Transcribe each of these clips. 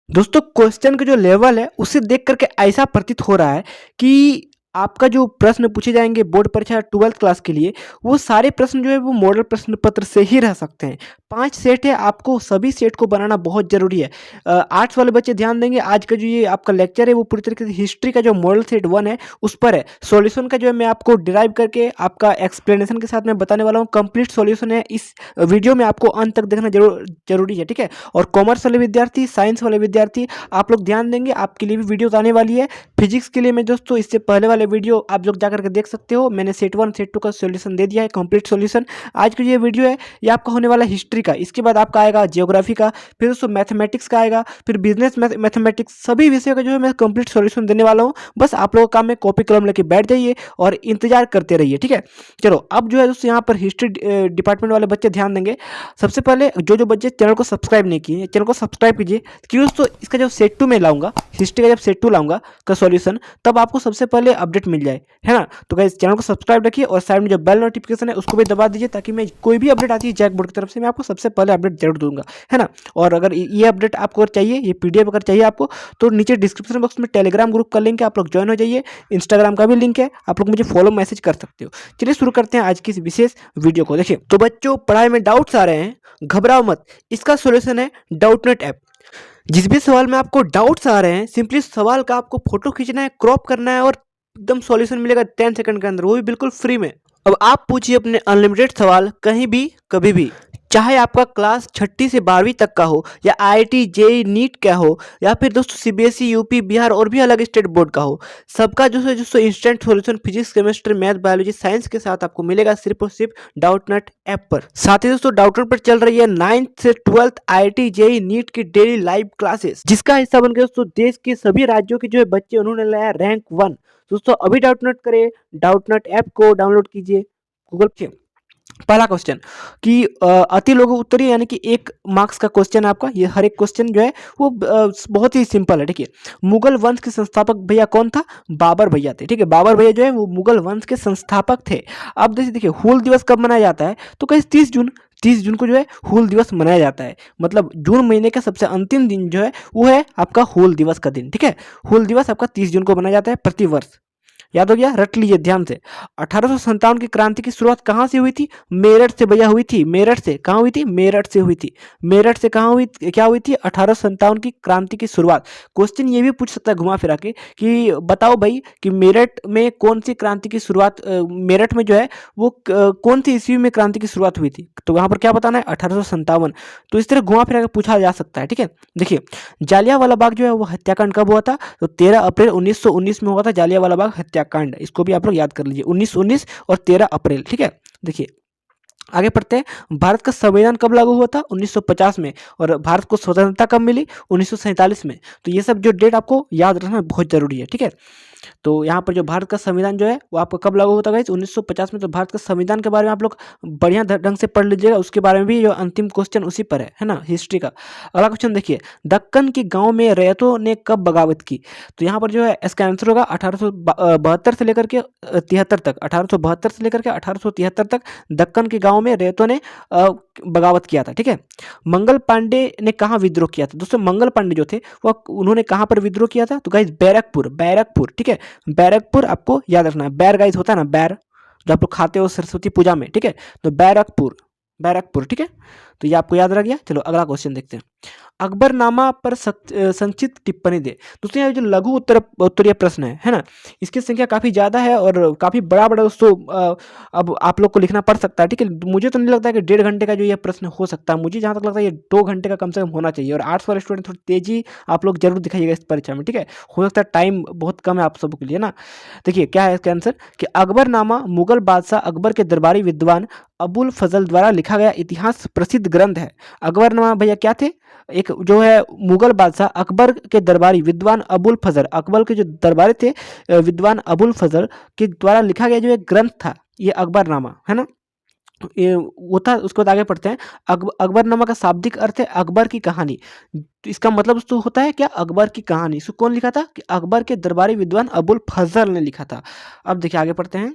दोस्तों क्वेश्चन का जो लेवल है उसे देख करके ऐसा प्रतीत हो रहा है कि आपका जो प्रश्न पूछे जाएंगे बोर्ड परीक्षा 12th क्लास के लिए वो सारे प्रश्न जो है वो मॉडल प्रश्न पत्र से ही रह सकते हैं। 5 सेट है, आपको सभी सेट को बनाना बहुत जरूरी है। आर्ट्स वाले बच्चे ध्यान देंगे, आज का जो ये आपका लेक्चर है वो पूरी तरीके से हिस्ट्री का जो मॉडल सेट 1 है उस पर है। सॉल्यूशन का जो है मैं आपको डिराइव करके आपका एक्सप्लेनेशन के साथ मैं बताने वाला हूँ। कंप्लीट सॉल्यूशन है, इस वीडियो में आपको अंत तक देखना जरूरी है, ठीक है। और कॉमर्स वाले विद्यार्थी, साइंस वाले विद्यार्थी, आप लोग ध्यान देंगे, आपके लिए भी वीडियो आने वाली है। फिजिक्स के लिए मैं दोस्तों इससे पहले वाले वीडियो आप लोग जाकर के देख सकते हो, मैंने सेट 1 सेट 2 का सॉल्यूशन दे दिया है, कंप्लीट सॉल्यूशन। आज का ये वीडियो है ये आपका होने वाला हिस्ट्री का, इसके बाद आपका आएगा जियोग्राफी का, फिर दोस्तों मैथमेटिक्स का आएगा, फिर बिजनेस मैथमेटिक्स, सभी विषयों का जो है मैं कंप्लीट सॉल्यूशन देने वाला हूँ। बस आप लोगों का काम है कॉपी कलम लेके बैठ जाइए और इंतजार करते रहिए, ठीक है। चलो अब जो है दोस्तों यहाँ पर हिस्ट्री डिपार्टमेंट वाले बच्चे ध्यान देंगे। सबसे पहले जो बच्चे चैनल को सब्सक्राइब नहीं किए चैनल को सब्सक्राइब कीजिए, क्योंकि दोस्तों इसका जब सेट 2 में लाऊंगा, हिस्ट्री का जब सेट 2 लाऊंगा का सॉल्यूशन, तब आपको सबसे पहले अपडेट मिल जाए, है ना। तो गाइस चैनल को सब्सक्राइब रखिए और साइड में जो बेल नोटिफिकेशन है उसको भी दबा दीजिए, ताकि मैं कोई भी अपडेट आती है जैक बोर्ड की तरफ से मैं आपको सबसे पहले अपडेट जरूर दूंगा, है ना। और अगर ये अपडेट आपको अगर चाहिए, ये पीडीएफ अगर चाहिए आपको, तो नीचे डिस्क्रिप्शन बॉक्स में टेलीग्राम ग्रुप का लिंक है, आप लोग ज्वाइन हो जाइए। इंस्टाग्राम का भी लिंक है, आप लोग मुझे फॉलो मैसेज कर सकते हो। चलिए शुरू करते हैं आज की इस विशेष वीडियो को। देखिए तो बच्चों, पढ़ाई में डाउट्स आ रहे हैं, घबराओ मत, इसका सोल्यूशन है डाउटनेट ऐप। जिस भी सवाल में आपको डाउट्स आ रहे हैं, सिंपली सवाल का आपको फोटो खींचना है, क्रॉप करना है और एकदम सॉल्यूशन मिलेगा 10 सेकंड के अंदर, वो भी बिल्कुल फ्री में। अब आप पूछिए अपने अनलिमिटेड सवाल, कहीं भी कभी भी, चाहे आपका क्लास 6ठी से 12वीं तक का हो, या आईआईटी जेई नीट का हो, या फिर दोस्तों सीबीएसई यूपी बिहार और भी अलग स्टेट बोर्ड का हो, सबका जो है दोस्तों instant solution physics chemistry math biology science के साथ आपको मिलेगा सिर्फ और सिर्फ डाउटनेट ऐप पर। साथ ही दोस्तों डाउटनेट पर चल रही है 9th से 12th आईआईटी जेई नीट की डेली लाइव क्लासेस, जिसका हिस्सा बनकर दोस्तों देश के सभी राज्यों के जो है बच्चे उन्होंने लाया रैंक 1। दोस्तों अभी डाउटनेट करें, डाउटनेट ऐप को डाउनलोड कीजिए गूगल पे। पहला क्वेश्चन कि अति लघु उत्तरीय यानी कि 1 मार्क्स का क्वेश्चन है आपका। ये हर एक क्वेश्चन जो है वो बहुत ही सिंपल है। देखिए, मुगल वंश के संस्थापक भैया कौन था? बाबर भैया थे, ठीक है। बाबर भैया जो है वो मुगल वंश के संस्थापक थे। अब देखिए हूल दिवस कब मनाया जाता है? तो कहीं 30 जून को जो है हूल दिवस मनाया जाता है। मतलब जून महीने का सबसे अंतिम दिन जो है वो है आपका हूल दिवस का दिन, ठीक है। हूल दिवस आपका 30 जून को मनाया जाता है प्रति वर्ष। याद हो गया? रट लीजिए ध्यान से। 1857 की क्रांति की शुरुआत कहाँ से हुई थी? मेरठ से भैया हुई थी। मेरठ से कहाँ हुई थी? मेरठ से हुई थी। मेरठ से कहाँ हुई, क्या हुई थी? 1857 की क्रांति की शुरुआत। क्वेश्चन ये भी पूछ सकता है घुमा फिरा के कि बताओ भाई कि मेरठ में कौन सी क्रांति की शुरुआत, मेरठ में जो है वो कौन सी ईस्वी में क्रांति की शुरुआत हुई थी? तो वहां पर क्या बताना है? 1857। तो इस तरह घुमा फिरा के पूछा जा सकता है, ठीक है। देखिए, जालियांवाला बाग जो है वो हत्याकांड कब हुआ था? तो 13 अप्रैल 1919 में हुआ था जालियांवाला बाग हत्याकांड। इसको भी आप लोग याद कर लीजिए, 1919 और 13 अप्रैल, ठीक है। देखिए आगे पढ़ते हैं। भारत का संविधान कब लागू हुआ था? 1950 में। और भारत को स्वतंत्रता कब मिली? 1947 में। तो ये सब जो डेट आपको याद रखना बहुत जरूरी है, ठीक है। तो यहाँ पर जो भारत का संविधान जो है वो आपका कब लागू होता है? 1950 में। तो भारत का संविधान के बारे में आप लोग बढ़िया ढंग से पढ़ लीजिएगा, उसके बारे में भी जो अंतिम क्वेश्चन उसी पर है ना, हिस्ट्री का। अगला क्वेश्चन देखिए, दक्कन के गांव में रैयतों ने कब बगावत की? तो यहाँ पर जो है इसका आंसर होगा 1872 से लेकर के 73 तक। 1872 से लेकर के 1873 तक दक्कन के गांव में रैयतों ने बगावत किया था, ठीक है। मंगल पांडे ने कहाँ विद्रोह किया था? दोस्तों मंगल पांडे जो थे वो उन्होंने कहाँ पर विद्रोह किया था? तो गाइस बैरकपुर, बैरकपुर, ठीक है। बैरकपुर आपको याद रखना है। बैर गाइस होता है ना, बैर जो आप लोग खाते हो सरस्वती पूजा में, ठीक है। तो बैरकपुर, बैरकपुर, ठीक है। तो ये आपको याद रह गया। चलो अगला क्वेश्चन देखते हैं। अकबरनामा पर संक्षिप्त टिप्पणी दे। दोस्तों ये जो लघु उत्तरीय प्रश्न है ना, इसकी संख्या काफी ज्यादा है और काफी बड़ा बड़ा दोस्तों अब आप लोग को लिखना पड़ सकता है, ठीक है। मुझे तो नहीं लगता है कि 1.5 घंटे का जो ये प्रश्न हो सकता है, मुझे जहां तक लगता है ये 2 घंटे का कम से कम होना चाहिए। और आर्ट्स वाले स्टूडेंट थोड़ी तेजी आप लोग जरूर दिखाइएगा इस परीक्षा में, ठीक है। हो सकता है टाइम बहुत कम है आप सबके लिए ना। देखिए क्या है इसका आंसर कि अकबरनामा मुगल बादशाह अकबर के दरबारी विद्वान अबुल फजल द्वारा लिखा गया इतिहास प्रसिद्ध ग्रंथ है। अकबरनामा भैया क्या थे? एक जो है मुगल बादशाह अकबर के दरबारी विद्वान अबुल फजल, अकबर के जो दरबारी थे विद्वान अबुल फजल के द्वारा लिखा गया जो एक ग्रंथ था, ये अकबरनामा, है ना। ये वो था। उसके बाद आगे पढ़ते हैं। अकबरनामा का शाब्दिक अर्थ है अकबर की कहानी। तो इसका मतलब तो होता है क्या? अकबर की कहानी। इसको कौन लिखा था? कि अकबर के दरबारी विद्वान अबुल फजल ने लिखा था। अब देखिए आगे पढ़ते हैं।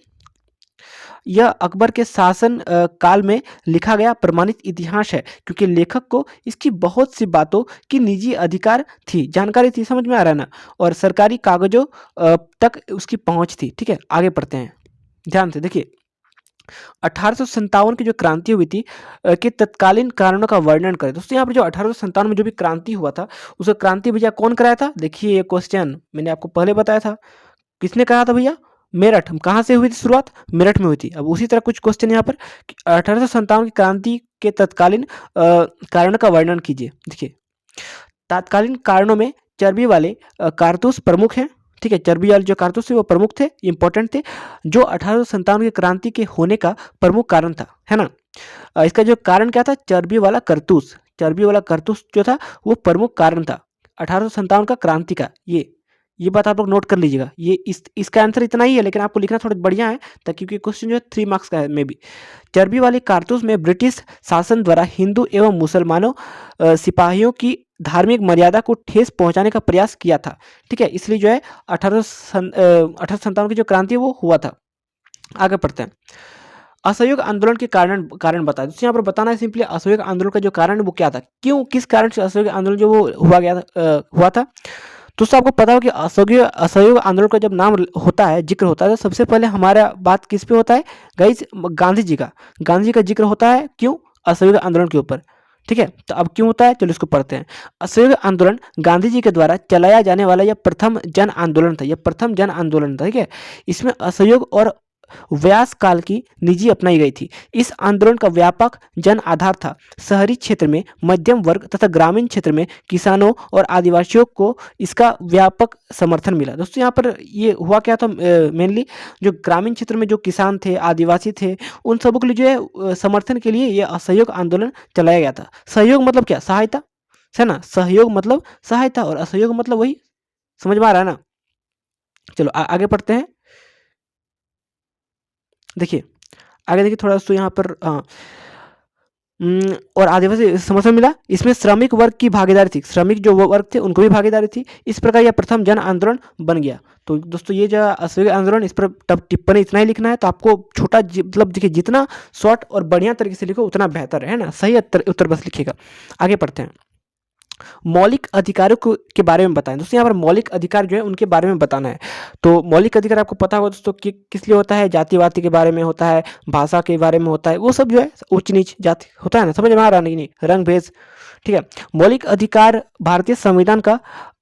यह अकबर के शासन काल में लिखा गया प्रमाणित इतिहास है, क्योंकि लेखक को इसकी बहुत सी बातों की निजी अधिकार थी, जानकारी थी, समझ में आ रहा है ना, और सरकारी कागजों तक उसकी पहुंच थी। ठीक है, आगे पढ़ते हैं, ध्यान से देखिए। 1857 की जो क्रांति हुई थी के तत्कालीन कारणों का वर्णन करें। दोस्तों यहाँ पर जो 1857 में जो भी क्रांति हुआ था, उसका क्रांति भैया कौन कराया था? देखिए ये क्वेश्चन मैंने आपको पहले बताया था, किसने कहा था भैया? मेरठ। कहाँ से हुई थी शुरुआत? मेरठ में हुई थी। अब उसी तरह कुछ क्वेश्चन यहाँ पर 1857 की क्रांति के तत्कालीन कारण का वर्णन कीजिए। देखिए, तात्कालीन कारणों में चर्बी वाले कारतूस प्रमुख हैं। ठीक है, चर्बी वाले जो कारतूस थे वो प्रमुख थे, इंपॉर्टेंट थे, जो 1857 की क्रांति के होने का प्रमुख कारण था, है ना। इसका जो कारण क्या था? चर्बी वाला करतूस। चर्बी वाला करतूस जो था वो प्रमुख कारण था 1857 का क्रांति का। ये बात आप लोग नोट कर लीजिएगा। ये इसका आंसर इतना ही है, लेकिन आपको लिखना थोड़ा बढ़िया है, ताकि क्योंकि क्वेश्चन जो है 3 मार्क्स का है मे बी। चर्बी वाले कारतूस में ब्रिटिश शासन द्वारा हिंदू एवं मुसलमानों सिपाहियों की धार्मिक मर्यादा को ठेस पहुंचाने का प्रयास किया था। ठीक है, इसलिए जो है 1857 की जो क्रांति है वो हुआ था। आगे पढ़ते हैं। असहयोग आंदोलन के कारण बताएं। तो यहाँ पर बताना है सिंपली असहयोग आंदोलन का जो कारण है वो क्या था, क्यों, किस कारण से असहयोग आंदोलन जो वो हुआ था। दोस्तों आपको पता हो कि असहयोग आंदोलन का जब नाम होता है, जिक्र होता है, तो सबसे पहले हमारा बात किस पे होता है गाइस? गांधी जी का जिक्र होता है। क्यों? असहयोग आंदोलन के ऊपर। ठीक है, तो अब क्यों होता है, चलो इसको पढ़ते हैं। असहयोग आंदोलन गांधी जी के द्वारा चलाया जाने वाला यह प्रथम जन आंदोलन था। यह प्रथम जन आंदोलन था। ठीक है, इसमें असहयोग और व्यास काल की निजी अपनाई गई थी। इस आंदोलन का व्यापक जन आधार था। शहरी क्षेत्र में मध्यम वर्ग तथा ग्रामीण क्षेत्र में किसानों और आदिवासियों को इसका व्यापक समर्थन मिला। दोस्तों यहाँ पर ये हुआ क्या था? मेनली जो ग्रामीण क्षेत्र में जो किसान थे, आदिवासी थे, उन सबों के लिए जो है समर्थन के लिए ये असहयोग आंदोलन चलाया गया था। सहयोग मतलब क्या? सहायता, है ना। सहयोग मतलब सहायता और असहयोग मतलब वही, समझ में आ रहा है ना। चलो आगे पढ़ते हैं। देखिए आगे देखिए थोड़ा सा यहाँ पर और आदिवासी समर्थन मिला। इसमें श्रमिक वर्ग की भागीदारी थी, श्रमिक जो वर्ग थे उनको भी भागीदारी थी। इस प्रकार यह प्रथम जन आंदोलन बन गया। तो दोस्तों ये जो असहयोग आंदोलन, इस पर तब टिप्पणी इतना ही लिखना है। तो आपको छोटा मतलब देखिए, जितना शॉर्ट और बढ़िया तरीके से लिखो उतना बेहतर है ना। सही उत्तर बस लिखिएगा। आगे पढ़ते हैं। मौलिक अधिकारों के बारे में बताएं। दोस्तों यहाँ पर मौलिक अधिकार जो है उनके बारे में बताना है। तो मौलिक अधिकार आपको पता होगा दोस्तों कि किस लिए होता है? जातिवादी के बारे में होता है, भाषा के बारे में होता है, वो सब जो है उच्च नीच जाति होता है ना, समझ में आ रहा नहीं, रंग भेद। ठीक है, मौलिक अधिकार भारतीय संविधान का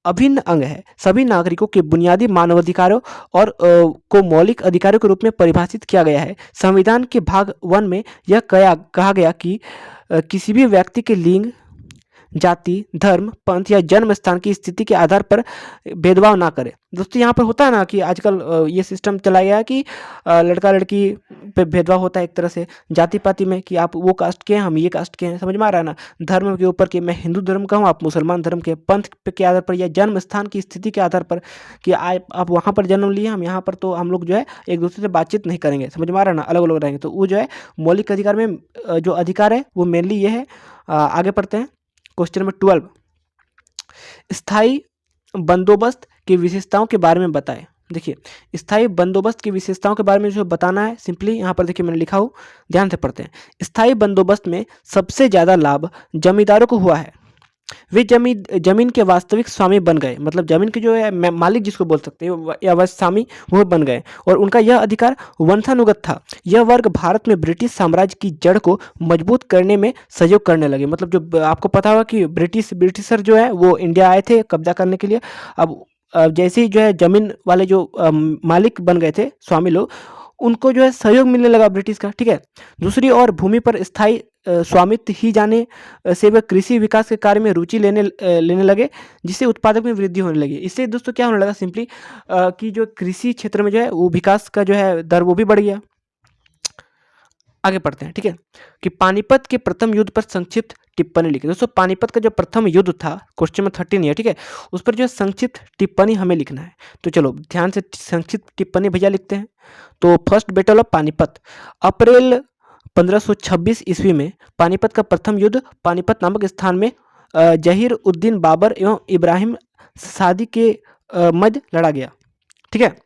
अभिन्न अंग है। सभी नागरिकों के बुनियादी मानवाधिकारों और को मौलिक अधिकारों के रूप में परिभाषित किया गया है। संविधान के भाग 1 में यह कहा गया कि किसी भी व्यक्ति के लिंग, जाति, धर्म, पंथ या जन्म स्थान की स्थिति के आधार पर भेदभाव ना करे। दोस्तों यहाँ पर होता है ना कि आजकल ये सिस्टम चलाया गया है कि लड़का लड़की पे भेदभाव होता है एक तरह से, जाति पाति में, कि आप वो कास्ट के हैं, हम ये कास्ट के हैं, समझ में आ रहा है ना। धर्म के ऊपर कि मैं हिंदू धर्म का हूँ, आप मुसलमान धर्म के, पंथ के आधार पर या जन्म स्थान की स्थिति के आधार पर कि आप वहाँ पर जन्म लिए, हम यहाँ पर, तो हम लोग जो है एक दूसरे से बातचीत नहीं करेंगे, समझ में आ रहा है ना, अलग अलग रहेंगे। तो वो जो है मौलिक अधिकार में जो अधिकार है वो मेनली ये है। आगे पढ़ते हैं। क्वेश्चन नंबर 12, स्थायी बंदोबस्त की विशेषताओं के बारे में बताएं। देखिए, स्थायी बंदोबस्त की विशेषताओं के बारे में जो बताना है, सिंपली यहाँ पर देखिए मैंने लिखा हूँ, ध्यान से पढ़ते हैं। स्थायी बंदोबस्त में सबसे ज्यादा लाभ जमींदारों को हुआ है। वे जमीन के वास्तविक स्वामी बन गए, मतलब जमीन के जो है मालिक जिसको बोल सकते हैं या वह स्वामी, वो बन गए, और उनका यह अधिकार वंशानुगत था। यह वर्ग भारत में ब्रिटिश साम्राज्य की जड़ को मजबूत करने में सहयोग करने लगे। मतलब जो आपको पता होगा कि ब्रिटिशर जो है वो इंडिया आए थे कब्जा करने के लिए। अब जैसे ही जो है जमीन वाले जो मालिक बन गए थे, स्वामी लोग, उनको जो है सहयोग मिलने लगा ब्रिटिश का। ठीक है, दूसरी ओर भूमि पर स्थायी स्वामित्व ही जाने से वे कृषि विकास के कार्य में रुचि लेने लगे, जिससे उत्पादक में वृद्धि होने लगी। इससे दोस्तों क्या होने लगा, सिंपली कि जो कृषि क्षेत्र में जो है वो विकास का जो है दर वो भी बढ़ गया। आगे पढ़ते हैं। ठीक है, कि पानीपत के प्रथम युद्ध पर संक्षिप्त टिप्पणी लिखी। दोस्तों पानीपत का जो प्रथम युद्ध था, क्वेश्चन में 13 है, ठीक है, उस पर जो है संक्षिप्त टिप्पणी हमें लिखना है। तो चलो ध्यान से संक्षिप्त टिप्पणी भैया लिखते हैं। तो फर्स्ट बैटल ऑफ पानीपत, अप्रैल 1526 ईस्वी में पानीपत का प्रथम युद्ध पानीपत नामक स्थान में जहीर उद्दीन बाबर एवं इब्राहिम सादी के मध्य लड़ा गया। ठीक है,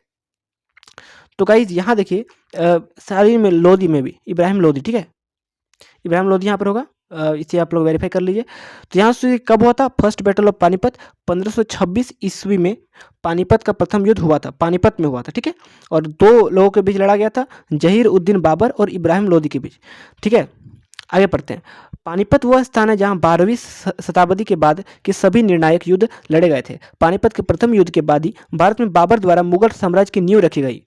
तो गाइज यहाँ देखिए सारी में लोदी में भी इब्राहिम लोदी, ठीक है, इब्राहिम लोदी यहाँ पर होगा। इसे आप लोग वेरीफाई कर लीजिए। तो यहाँ से कब हुआ था फर्स्ट बैटल ऑफ पानीपत? 1526 ईस्वी में पानीपत का प्रथम युद्ध हुआ था, पानीपत में हुआ था, ठीक है। और दो लोगों के बीच लड़ा गया था, जहीर उद्दीन बाबर और इब्राहिम लोदी के बीच, ठीक है। आगे पढ़ते हैं। पानीपत वह स्थान है जहां 12वीं शताब्दी के बाद के सभी निर्णायक युद्ध लड़े गए थे। पानीपत के प्रथम युद्ध के बाद ही भारत में बाबर द्वारा मुगल साम्राज्य की नींव रखी गई।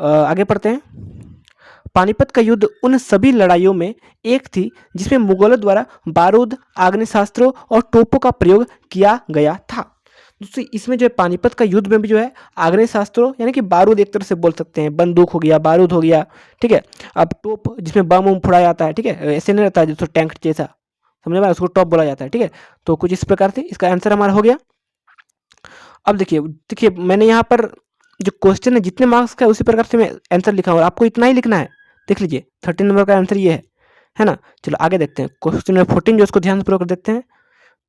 आगे पढ़ते हैं। पानीपत का युद्ध उन सभी लड़ाइयों में एक थी जिसमें मुगलों द्वारा बारूद, आग्नेयास्त्रों और तोपों का प्रयोग किया गया था। दोस्तों इसमें जो है पानीपत का युद्ध में भी जो है आग्नेयास्त्रों यानी कि बारूद एक तरह से बोल सकते हैं, बंदूक हो गया, बारूद हो गया, ठीक है। अब तोप जिसमें बम उम फोड़ा जाता है, ठीक है, ऐसे नहीं रहता है जैसे टैंक जैसा, समझ में, उसको टॉप बोला जाता है, ठीक है। तो कुछ इस प्रकार से इसका आंसर हमारा हो गया। अब देखिए देखिए मैंने यहाँ पर जो क्वेश्चन है जितने मार्क्स का है उसी प्रकार से मैं आंसर लिखा हूँ और आपको इतना ही लिखना है। देख लीजिए 13 नंबर का आंसर ये है ना। चलो आगे देखते हैं क्वेश्चन नंबर 14 जो उसको ध्यान से पूरा कर देखते हैं।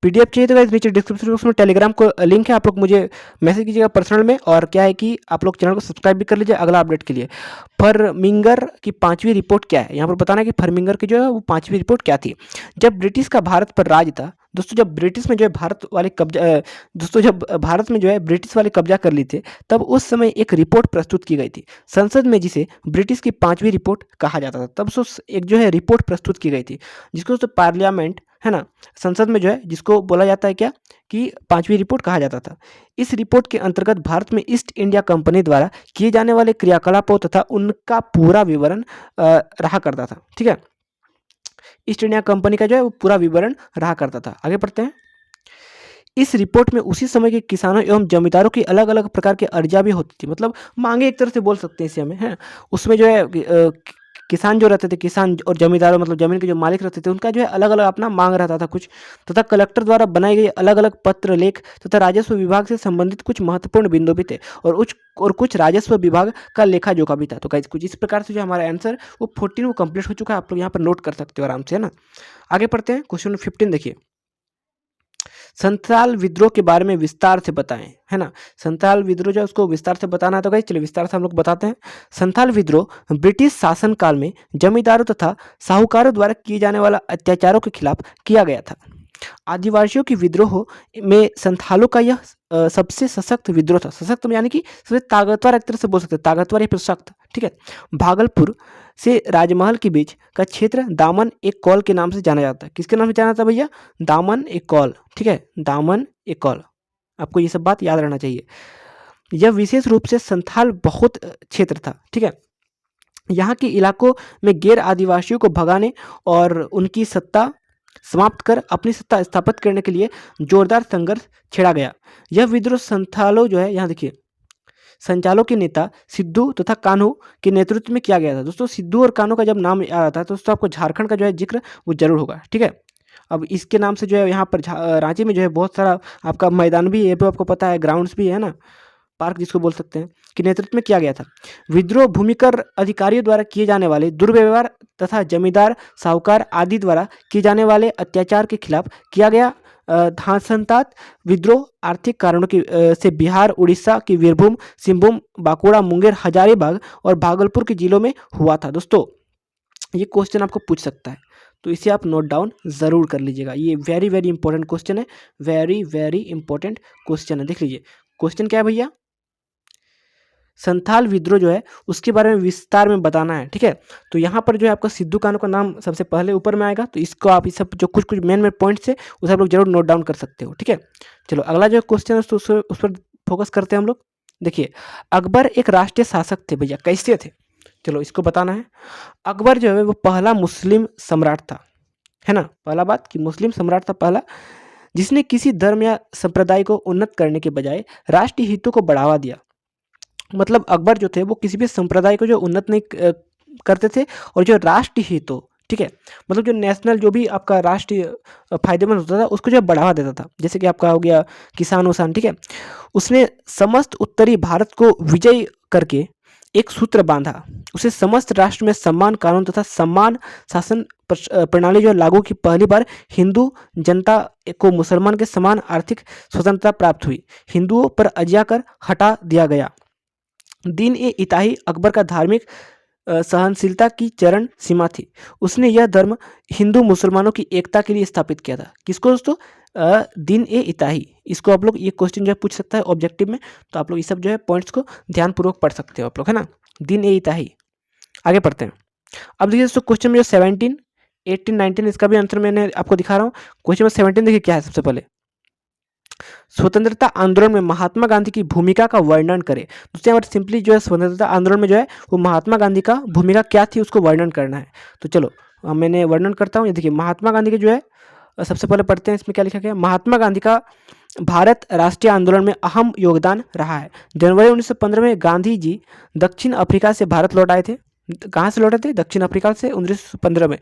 पीडीएफ चाहिए तो गाइस नीचे डिस्क्रिप्शन बॉक्स में टेलीग्राम को लिंक है, आप लोग मुझे मैसेज कीजिएगा पर्सनल में। और क्या है कि आप लोग चैनल को सब्सक्राइब भी कर लीजिए अगला अपडेट के लिए। फरमिंगर की 5वीं रिपोर्ट क्या है, यहाँ पर बताना है कि फरमिंगर की जो है वो 5वीं रिपोर्ट क्या थी। जब ब्रिटिश का भारत पर राज था दोस्तों, जब ब्रिटिश में जो है भारत वाले कब्जा दोस्तों जब भारत में जो है ब्रिटिश वाले कब्जा कर ली थे, तब उस समय एक रिपोर्ट प्रस्तुत की गई थी संसद में, जिसे ब्रिटिश की 5वीं रिपोर्ट कहा जाता था। तब एक जो है रिपोर्ट प्रस्तुत की गई थी जिसको तो पार्लियामेंट है ना, संसद में जो है जिसको बोला जाता है क्या कि 5वीं रिपोर्ट कहा जाता था। इस रिपोर्ट के अंतर्गत भारत में ईस्ट इंडिया कंपनी द्वारा किए जाने वाले क्रियाकलापों तथा उनका पूरा विवरण रहा करता था, ठीक है। ईस्ट इंडिया कंपनी का जो है वो पूरा विवरण रहा करता था। आगे पढ़ते हैं। इस रिपोर्ट में उसी समय के किसानों एवं जमींदारों की अलग अलग प्रकार की अर्जियां भी होती थी, मतलब मांगे एक तरह से बोल सकते हैं इसे हमें, है। उसमें जो है किसान जो रहते थे, किसान और जमींदार मतलब जमीन के जो मालिक रहते थे, उनका जो है अलग अलग अपना मांग रहता था कुछ, तथा कलेक्टर द्वारा बनाई गई अलग अलग पत्र लेख तथा राजस्व विभाग से संबंधित कुछ महत्वपूर्ण बिंदु भी थे और कुछ राजस्व विभाग का लेखा जोखा भी था। तो गाइस कुछ इस प्रकार से जो हमारा आंसर वो 14 वो कंप्लीट हो चुका है, आप लोग यहाँ पर नोट कर सकते हो आराम से, है ना। आगे पढ़ते हैं। क्वेश्चन 15 देखिए। संथाल विद्रोह के बारे में विस्तार से बताएं, है ना। संथाल विद्रोह जो है उसको विस्तार से बताना है, तो गाइस चलिए विस्तार से हम लोग बताते हैं। संथाल विद्रोह ब्रिटिश शासन काल में जमींदारों तथा साहूकारों द्वारा किए जाने वाला अत्याचारों के खिलाफ किया गया था। आदिवासियों की विद्रोह में संथालों का यह सबसे सशक्त विद्रोह था। सशक्त यानी कि सबसे ताकतवर, एक तरह से बोल सकते हैं ताकतवर या फिर सख्त, ठीक है। भागलपुर से राजमहल के बीच का क्षेत्र दामन एक कौल के नाम से जाना जाता है। किसके नाम से जाना था भैया? दामन एक कौल, ठीक है, दामन एक कौल। आपको ये सब बात याद रहना चाहिए। यह विशेष रूप से संथाल बहुत क्षेत्र था, ठीक है। यहाँ के इलाकों में गैर आदिवासियों को भगाने और उनकी सत्ता समाप्त कर अपनी सत्ता स्थापित करने के लिए जोरदार संघर्ष छेड़ा गया। यह विद्रोह संथालों जो है, यहाँ देखिए, संचालों के नेता सिद्धू तथा कान्हू के नेतृत्व में किया गया था। दोस्तों सिद्धू और कान्हू का जब नाम आ रहा था तो दोस्तों आपको झारखंड का जो है जिक्र वो जरूर होगा, ठीक है। अब इसके नाम से जो है यहाँ पर रांची में जो है बहुत सारा आपका मैदान भी है, ये भी आपको पता है, ग्राउंड्स भी है ना, पार्क जिसको बोल सकते हैं, के नेतृत्व में किया गया था। विद्रोह भूमिकर अधिकारियों द्वारा किए जाने वाले दुर्व्यवहार तथा जमींदार साहूकार आदि द्वारा किए जाने वाले अत्याचार के खिलाफ किया गया। धासनतात विद्रोह आर्थिक कारणों की से बिहार, उड़ीसा की वीरभूम, सिंहभूम, बांकुड़ा, मुंगेर, हजारीबाग और भागलपुर के जिलों में हुआ था। दोस्तों ये क्वेश्चन आपको पूछ सकता है, तो इसे आप नोट डाउन ज़रूर कर लीजिएगा। ये वेरी वेरी इंपॉर्टेंट क्वेश्चन है, वेरी वेरी इंपॉर्टेंट क्वेश्चन है। देख लीजिए क्वेश्चन क्या है भैया, संथाल विद्रोह जो है उसके बारे में विस्तार में बताना है, ठीक है। तो यहाँ पर जो है आपका सिद्धू कान्हू का नाम सबसे पहले ऊपर में आएगा, तो इसको आप इस सब जो कुछ कुछ मेन मेन पॉइंट्स है उसे आप लोग जरूर नोट डाउन कर सकते हो, ठीक है। चलो अगला जो क्वेश्चन है उस पर फोकस करते हैं हम लोग। देखिए अकबर एक राष्ट्रीय शासक थे भैया, कैसे थे, चलो इसको बताना है। अकबर जो है वो पहला मुस्लिम सम्राट था, है ना। पहला बात कि मुस्लिम सम्राट था पहला, जिसने किसी धर्म या संप्रदाय को उन्नत करने के बजाय राष्ट्रीय हितों को बढ़ावा दिया। मतलब अकबर जो थे वो किसी भी संप्रदाय को जो उन्नत नहीं करते थे, और जो राष्ट्रीय हित हो, ठीक है, मतलब जो नेशनल जो भी आपका राष्ट्रीय फायदेमंद होता था उसको जो बढ़ावा देता था, जैसे कि आपका हो गया किसान उसान, ठीक है। उसने समस्त उत्तरी भारत को विजय करके एक सूत्र बांधा, उसे समस्त राष्ट्र में सम्मान कानून तथा सम्मान शासन प्रणाली जो लागू की। पहली बार हिंदू जनता को मुसलमान के समान आर्थिक स्वतंत्रता प्राप्त हुई। हिंदुओं पर अजिया कर हटा दिया गया। दीन ए इताही अकबर का धार्मिक सहनशीलता की चरण सीमा थी। उसने यह धर्म हिंदू मुसलमानों की एकता के लिए स्थापित किया था। किसको दोस्तों? दीन ए इताही। इसको आप लोग, ये क्वेश्चन जो है पूछ सकता है ऑब्जेक्टिव में, तो आप लोग ये सब जो है पॉइंट्स को ध्यानपूर्वक पढ़ सकते हो आप लोग, है ना। दीन ए इताही। आगे पढ़ते हैं। अब देखिए दोस्तों, क्वेश्चन में जो 17, 18, 19, इसका भी आंसर मैंने आपको दिखा रहा हूँ। क्वेश्चन में 17 देखिए क्या है। सबसे पहले, स्वतंत्रता आंदोलन में महात्मा गांधी की भूमिका का वर्णन करें। दोस्तों यहाँ पर सिंपली जो है स्वतंत्रता आंदोलन में जो है वो महात्मा गांधी का भूमिका क्या थी उसको वर्णन करना है। तो चलो मैंने वर्णन करता हूँ। ये देखिए, महात्मा गांधी के जो है सबसे पहले पढ़ते हैं इसमें क्या लिखा गया। महात्मा गांधी का भारत राष्ट्रीय आंदोलन में अहम योगदान रहा है। जनवरी 1915 में गांधी जी दक्षिण अफ्रीका से भारत लौट आए थे। कहाँ से लौटे थे? दक्षिण अफ्रीका से 1915 में।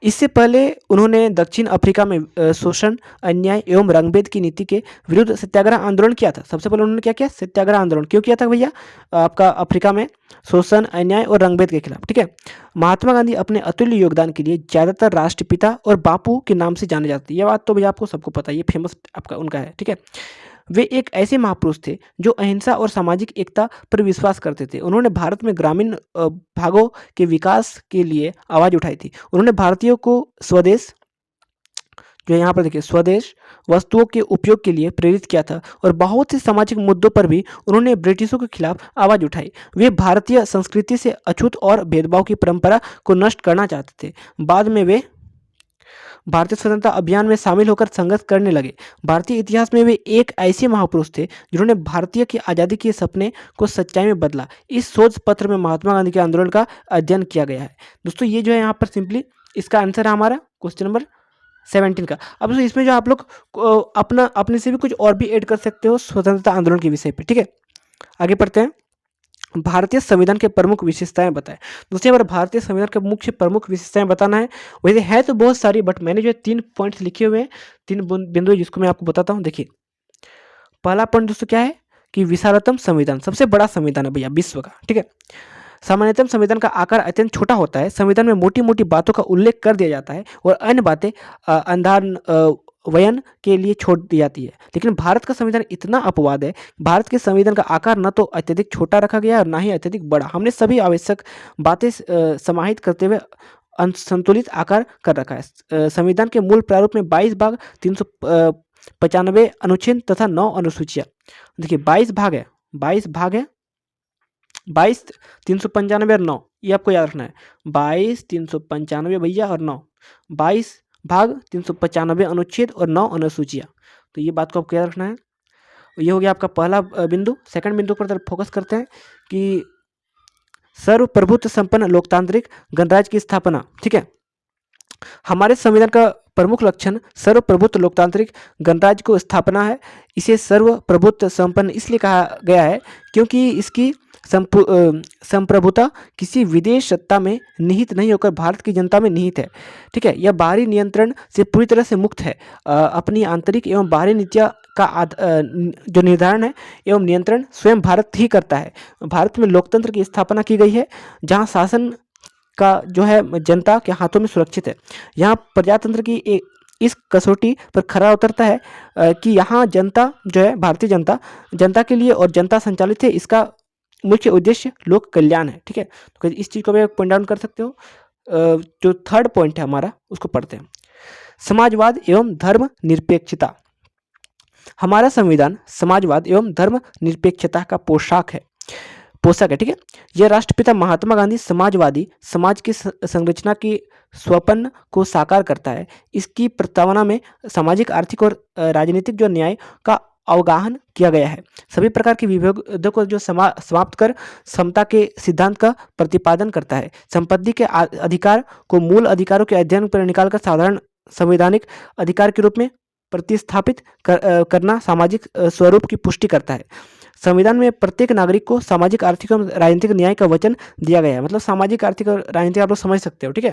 इससे पहले उन्होंने दक्षिण अफ्रीका में शोषण, अन्याय एवं रंगभेद की नीति के विरुद्ध सत्याग्रह आंदोलन किया था। सबसे पहले उन्होंने क्या किया? सत्याग्रह आंदोलन। क्यों किया था भैया? आपका अफ्रीका में शोषण, अन्याय और रंगभेद के खिलाफ। ठीक है। महात्मा गांधी अपने अतुल्य योगदान के लिए ज्यादातर राष्ट्रपिता और बापू के नाम से जाने जाते हैं। यह बात तो भैया आपको सबको पता है, ये फेमस आपका उनका है। ठीक है। वे एक ऐसे महापुरुष थे जो अहिंसा और सामाजिक एकता पर विश्वास करते थे। उन्होंने भारत में ग्रामीण भागों के विकास के लिए आवाज उठाई थी। उन्होंने भारतीयों को स्वदेश, जो यहाँ पर देखिए स्वदेश वस्तुओं के उपयोग के लिए प्रेरित किया था और बहुत से सामाजिक मुद्दों पर भी उन्होंने ब्रिटिशों के खिलाफ आवाज उठाई। वे भारतीय संस्कृति से अछूत और भेदभाव की परंपरा को नष्ट करना चाहते थे। बाद में वे भारतीय स्वतंत्रता अभियान में शामिल होकर संघर्ष करने लगे। भारतीय इतिहास में वे एक ऐसे महापुरुष थे जिन्होंने भारतीय की आज़ादी के सपने को सच्चाई में बदला। इस शोध पत्र में महात्मा गांधी के आंदोलन का अध्ययन किया गया है। दोस्तों ये जो है यहाँ पर सिंपली इसका आंसर है हमारा क्वेश्चन नंबर 17 का। अब दोस्तों इसमें जो आप लोग अपना अपने से भी कुछ और भी ऐड कर सकते हो स्वतंत्रता आंदोलन के विषय पे। ठीक है, आगे पढ़ते हैं। भारतीय संविधान के प्रमुख विशेषताएं बताएं। दोस्तों यहाँ पर भारतीय संविधान के मुख्य प्रमुख विशेषताएं बताना है। वैसे है तो बहुत सारी, बट मैंने जो 3 पॉइंट्स लिखे हुए हैं, 3 बिंदु जिसको मैं आपको बताता हूँ। देखिए, पहला पॉइंट दोस्तों क्या है कि विशालतम संविधान, सबसे बड़ा संविधान है भैया विश्व का। ठीक है। सामान्यतम संविधान का आकार अत्यंत छोटा होता है। संविधान में मोटी मोटी बातों का उल्लेख कर दिया जाता है और अन्य बातें वयन के लिए छोड़ दी जाती है। लेकिन भारत का संविधान इतना अपवाद है। भारत के संविधान का आकार न तो अत्यधिक छोटा रखा गया है और ना ही अत्यधिक बड़ा। हमने सभी आवश्यक बातें समाहित करते हुए संतुलित आकार कर रखा है। संविधान के मूल प्रारूप में 22 भाग, 395 अनुच्छेद तथा 9 अनुसूचियां। देखिए 22 भाग है, 22 भाग है, 22, 395 और 9, ये आपको याद रखना है। 22, 395 भैया और 9, 22 भाग, 395 अनुच्छेद और 9 अनुसूचियाँ। तो ये बात को आपको याद रखना है। ये हो गया आपका पहला बिंदु। सेकंड बिंदु पर फोकस करते हैं कि सर्वप्रभुत्व संपन्न लोकतांत्रिक गणराज्य की स्थापना। ठीक है, हमारे संविधान का प्रमुख लक्षण सर्वप्रभुत्व लोकतांत्रिक गणराज्य को स्थापना है। इसे सर्वप्रभुत्व संपन्न इसलिए कहा गया है क्योंकि इसकी संप्रभुता किसी विदेश सत्ता में निहित नहीं होकर भारत की जनता में निहित है। ठीक है, यह बाहरी नियंत्रण से पूरी तरह से मुक्त है। अपनी आंतरिक एवं बाहरी नीतियाँ का जो निर्धारण है एवं नियंत्रण स्वयं भारत ही करता है। भारत में लोकतंत्र की स्थापना की गई है जहाँ शासन का जो है जनता के हाथों में सुरक्षित है। यहाँ प्रजातंत्र की इस कसौटी पर खरा उतरता है कि यहाँ जनता जो है भारतीय जनता के लिए और जनता संचालित है। इसका मुख्य उद्देश्य लोक कल्याण है। ठीक है, तो इस चीज़ को भी पॉइंट डाउन कर सकते हो। जो थर्ड पॉइंट है हमारा उसको पढ़ते हैं। समाजवाद एवं धर्म निरपेक्षता। हमारा संविधान समाजवाद एवं धर्म निरपेक्षता का पोशाक है। ठीक है, यह राष्ट्रपिता महात्मा गांधी समाजवादी समाज की संरचना की स्वप्न को साकार करता है। इसकी प्रस्तावना में सामाजिक, आर्थिक और राजनीतिक जो न्याय का अवगाहन किया गया है। सभी प्रकार के विभेदों को जो समाप्त कर समता के सिद्धांत का प्रतिपादन करता है। संपत्ति के अधिकार को मूल अधिकारों के अध्ययन पर निकालकर साधारण संवैधानिक अधिकार के रूप में प्रतिस्थापित करना सामाजिक स्वरूप की पुष्टि करता है। संविधान में प्रत्येक नागरिक को सामाजिक, आर्थिक और राजनीतिक न्याय का वचन दिया गया है। मतलब सामाजिक, आर्थिक और राजनीतिक आप लोग समझ सकते हो। ठीक है,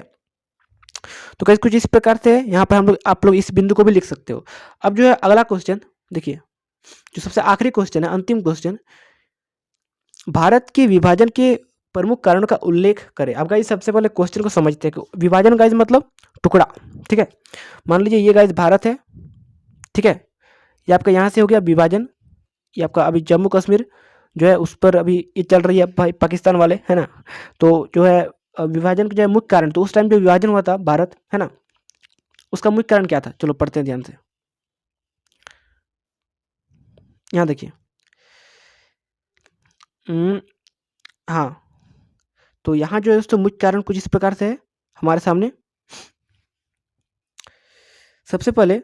तो कैसे कुछ इस प्रकार से यहाँ पर आप लोग इस बिंदु को भी लिख सकते हो। अब जो है अगला क्वेश्चन देखिए, जो सबसे आखिरी क्वेश्चन है, अंतिम क्वेश्चन, भारत के विभाजन के प्रमुख कारणों का उल्लेख करें। अब गाइस सबसे पहले क्वेश्चन को समझते हैं कि विभाजन गाइस मतलब टुकड़ा। ठीक है, मान लीजिए ये गाइस भारत है। ठीक है, ये आपका यहाँ से हो गया विभाजन। ये आपका अभी जम्मू कश्मीर जो है उस पर अभी ये चल रही है भाई पाकिस्तान वाले, है ना। तो जो है विभाजन का जो है मुख्य कारण, तो उस टाइम जो विभाजन हुआ था भारत, है ना, उसका मुख्य कारण क्या था? चलो पढ़ते हैं ध्यान से। यहाँ देखिए, हाँ, तो यहाँ जो है दोस्तों मुख्य कारण कुछ इस प्रकार से है हमारे सामने। सबसे पहले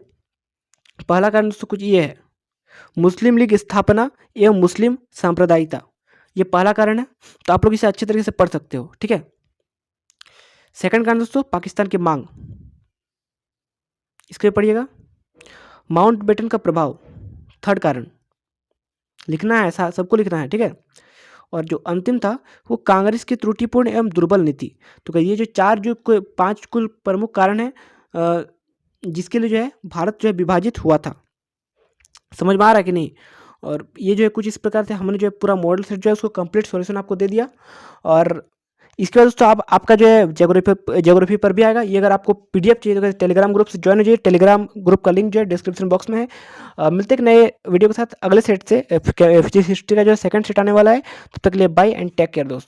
पहला कारण दोस्तों कुछ ये है, मुस्लिम लीग स्थापना एवं मुस्लिम सांप्रदायिकता, ये पहला कारण है। तो आप लोग इसे अच्छे तरीके से पढ़ सकते हो, ठीक है। सेकंड कारण दोस्तों पाकिस्तान की मांग, इसके पढ़िएगा। माउंटबेटन का प्रभाव, थर्ड कारण, लिखना है, ऐसा सबको लिखना है, ठीक है। और जो अंतिम था वो कांग्रेस की त्रुटिपूर्ण एवं दुर्बल नीति। तो ये जो चार जो पांच कुल प्रमुख कारण है जिसके लिए जो है भारत जो है विभाजित हुआ था। समझ में आ रहा है कि नहीं? और ये जो है कुछ इस प्रकार से हमने जो है पूरा मॉडल सेट जो है उसको कंप्लीट सॉल्यूशन आपको दे दिया। और इसके बाद दोस्तों आपका जो है ज्योग्राफी पर भी आएगा। ये अगर आपको पीडीएफ चाहिए तो टेलीग्राम ग्रुप से ज्वाइन हो जाइए। टेलीग्राम ग्रुप का लिंक जो है डिस्क्रिप्शन बॉक्स में है। मिलते हैं एक नए वीडियो के साथ अगले सेट से। हिस्ट्री का जो है सेकंड सेट आने वाला है। तब तक के लिए बाय एंड टेक केयर दोस्तों।